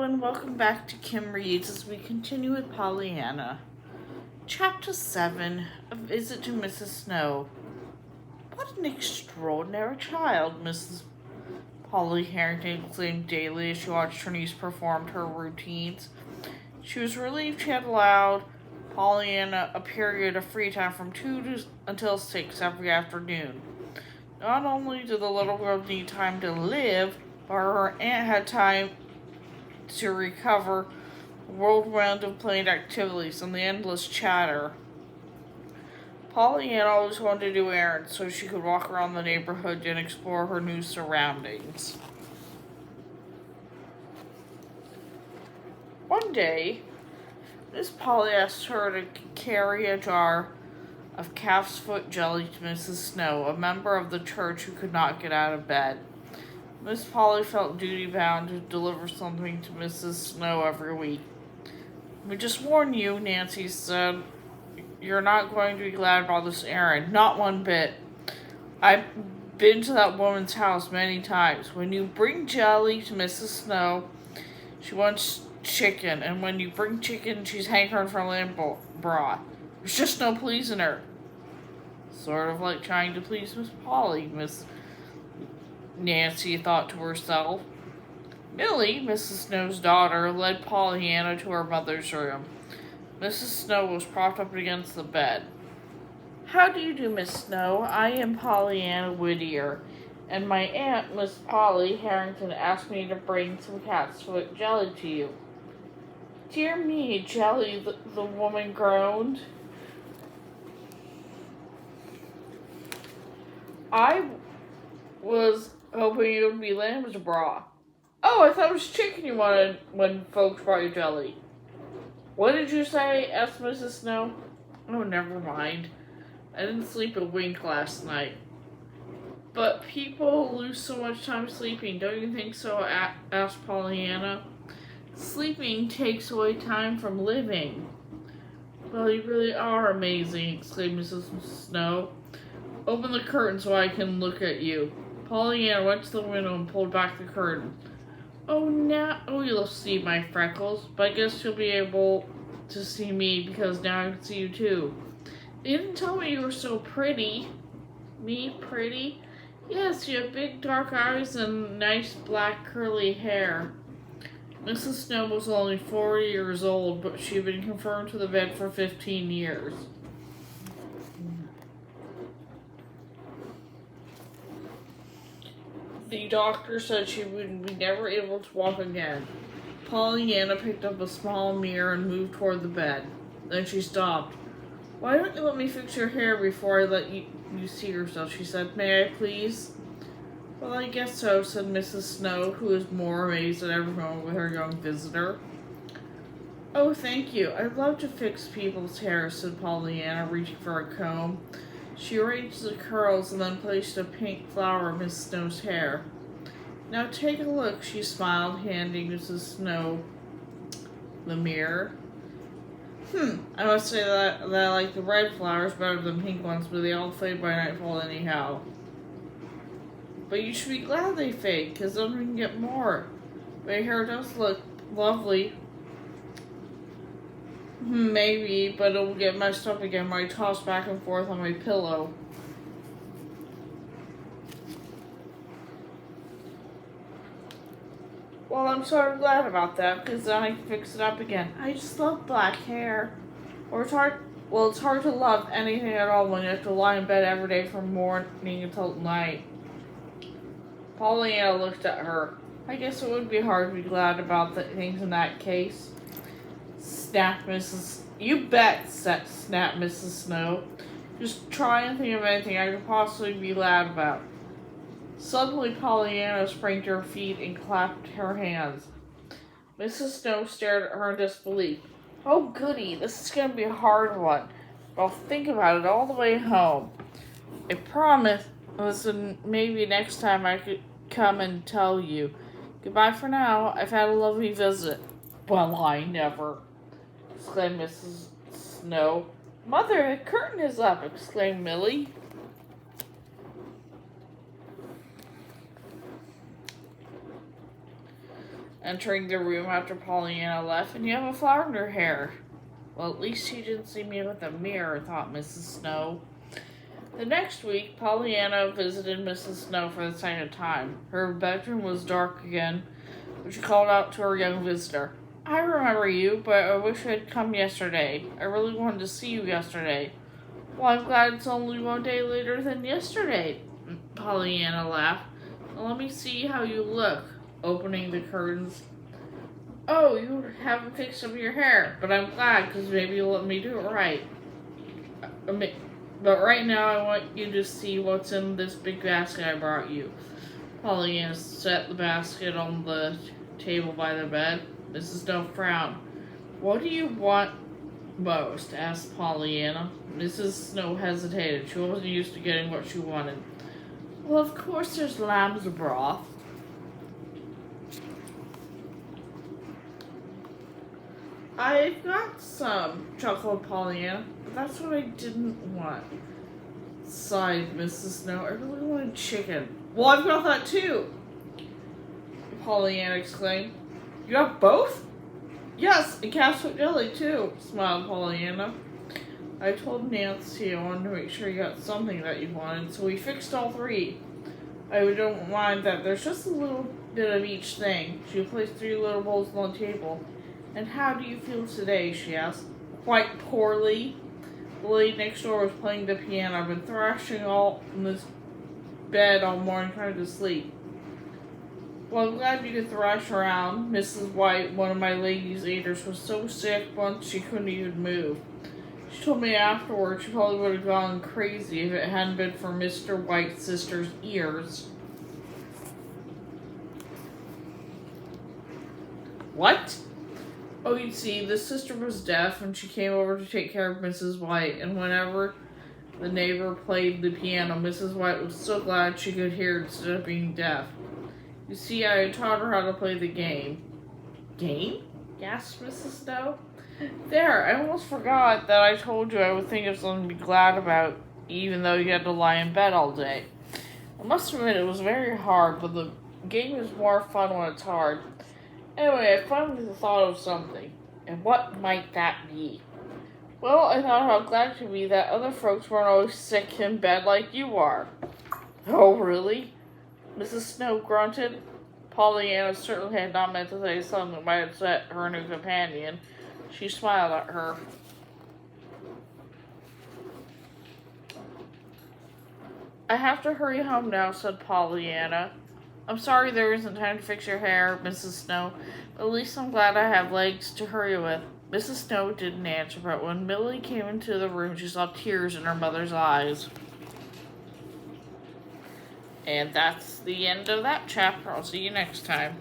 and welcome back to Kim Reads as we continue with Pollyanna. Chapter 7, A Visit to Mrs. Snow. What an extraordinary child, Mrs. Polly Harrington exclaimed daily as she watched her niece perform her routines. She was relieved she had allowed Pollyanna a period of free time from 2 until 6 every afternoon. Not only did the little girl need time to live, but her aunt had time to recover the whirlwind of planned activities and the endless chatter. Pollyanna always wanted to do errands so she could walk around the neighborhood and explore her new surroundings. One day, Miss Polly asked her to carry a jar of calf's foot jelly to Mrs. Snow, a member of the church who could not get out of bed. Miss Polly felt duty-bound to deliver something to Mrs. Snow every week. "We just warn you," Nancy said, "you're not going to be glad about this errand. Not one bit. I've been to that woman's house many times. When you bring jelly to Mrs. Snow, she wants chicken. And when you bring chicken, she's hankering for lamb broth. There's just no pleasing her." Sort of like trying to please Miss Polly, Nancy thought to herself. Millie, Mrs. Snow's daughter, led Pollyanna to her mother's room. Mrs. Snow was propped up against the bed. "How do you do, Miss Snow? I am Pollyanna Whittier, and my aunt, Miss Polly Harrington, asked me to bring some cat's foot jelly to you." "Dear me, jelly," the woman groaned. "I was hoping it would be lamb's broth." "Oh, I thought it was chicken you wanted when folks brought you jelly." "What did you say?" asked Mrs. Snow. "Oh, never mind. I didn't sleep a wink last night." "But people lose so much time sleeping, don't you think so?" asked Pollyanna. "Sleeping takes away time from living." "Well, you really are amazing," exclaimed Mrs. Snow. "Open the curtain so I can look at you." Pollyanna went to the window and pulled back the curtain. "Oh, now you'll see my freckles, but I guess you'll be able to see me because now I can see you too." "You didn't tell me you were so pretty." "Me pretty?" "Yes, you have big dark eyes and nice black curly hair." Mrs. Snow was only 40 years old, but she had been confirmed to the bed for 15 years. The doctor said she would be never able to walk again. Pollyanna picked up a small mirror and moved toward the bed. Then she stopped. "Why don't you let me fix your hair before I let you see yourself?" she said. "May I please?" "Well, I guess so," said Mrs. Snow, who was more amazed than every moment with her young visitor. "Oh, thank you. I'd love to fix people's hair," said Pollyanna, reaching for a comb. She arranged the curls and then placed a pink flower in Miss Snow's hair. "Now take a look," she smiled, handing Mrs. Snow the mirror. I must say that I like the red flowers better than pink ones, but they all fade by nightfall anyhow." "But you should be glad they fade, because then we can get more. My hair does look lovely." "Maybe, but it'll get messed up again when I toss back and forth on my pillow." "Well, I'm sort of glad about that, because then I can fix it up again. I just love black hair." It's hard to love anything at all when you have to lie in bed every day from morning until night. Pollyanna looked at her. "I guess it would be hard to be glad about things in that case." Snapped Mrs. "You bet," snapped Mrs. Snow. "Just try and think of anything I could possibly be glad about." Suddenly, Pollyanna sprang to her feet and clapped her hands. Mrs. Snow stared at her in disbelief. "Oh, goody, this is going to be a hard one, but I'll think about it all the way home. I promise, listen, maybe next time I could come and tell you. Goodbye for now. I've had a lovely visit." "Well, I never," exclaimed Mrs. Snow. "Mother, the curtain is up," exclaimed Millie. entering the room after Pollyanna left. "And you have a flower in your hair." "Well, at least she didn't see me with a mirror," thought Mrs. Snow. The next week, Pollyanna visited Mrs. Snow for the second time. Her bedroom was dark again, but she called out to her young visitor. "I remember you, but I wish you had come yesterday. I really wanted to see you yesterday." "Well, I'm glad it's only one day later than yesterday," Pollyanna laughed. "Now let me see how you look," opening the curtains. "Oh, you haven't fixed up your hair, but I'm glad, because maybe you'll let me do it right. But right now I want you to see what's in this big basket I brought you." Pollyanna set the basket on the table by the bed. Mrs. Snow frowned. "What do you want most?" asked Pollyanna. Mrs. Snow hesitated. She wasn't used to getting what she wanted. "Well, of course there's lamb's broth." "I've got some," chuckled Pollyanna, "but that's what I didn't want," sighed Mrs. Snow. "I really wanted chicken." "Well, I've got that too," Pollyanna exclaimed. "You got both?" "Yes, and catsup jelly too," smiled Pollyanna. "I told Nancy I wanted to make sure you got something that you wanted, so we fixed all three. I don't mind that there's just a little bit of each thing." She placed 3 little bowls on the table. "And how do you feel today?" she asked. "Quite poorly." The lady next door was playing the piano. "I've been thrashing all in this bed all morning trying to sleep." "Well, I'm glad you could thrash around. Mrs. White, one of my ladies' aiders, was so sick once she couldn't even move. She told me afterwards she probably would have gone crazy if it hadn't been for Mr. White's sister's ears." "What?" "Oh, you see, the sister was deaf, and she came over to take care of Mrs. White, and whenever the neighbor played the piano, Mrs. White was so glad she could hear instead of being deaf. You see, I taught her how to play the game." "Game?" gasped Mrs. Snow. "There, I almost forgot that I told you I would think of something to be glad about, even though you had to lie in bed all day. I must admit it was very hard, but the game is more fun when it's hard. Anyway, I finally thought of something. And what might that be?" "Well, I thought how glad it would be that other folks weren't always sick in bed like you are." "Oh, really?" Mrs. Snow grunted. Pollyanna certainly had not meant to say something that might upset her new companion. She smiled at her. "I have to hurry home now," said Pollyanna. "I'm sorry there isn't time to fix your hair, Mrs. Snow, but at least I'm glad I have legs to hurry with." Mrs. Snow didn't answer, but when Millie came into the room, she saw tears in her mother's eyes. And that's the end of that chapter. I'll see you next time.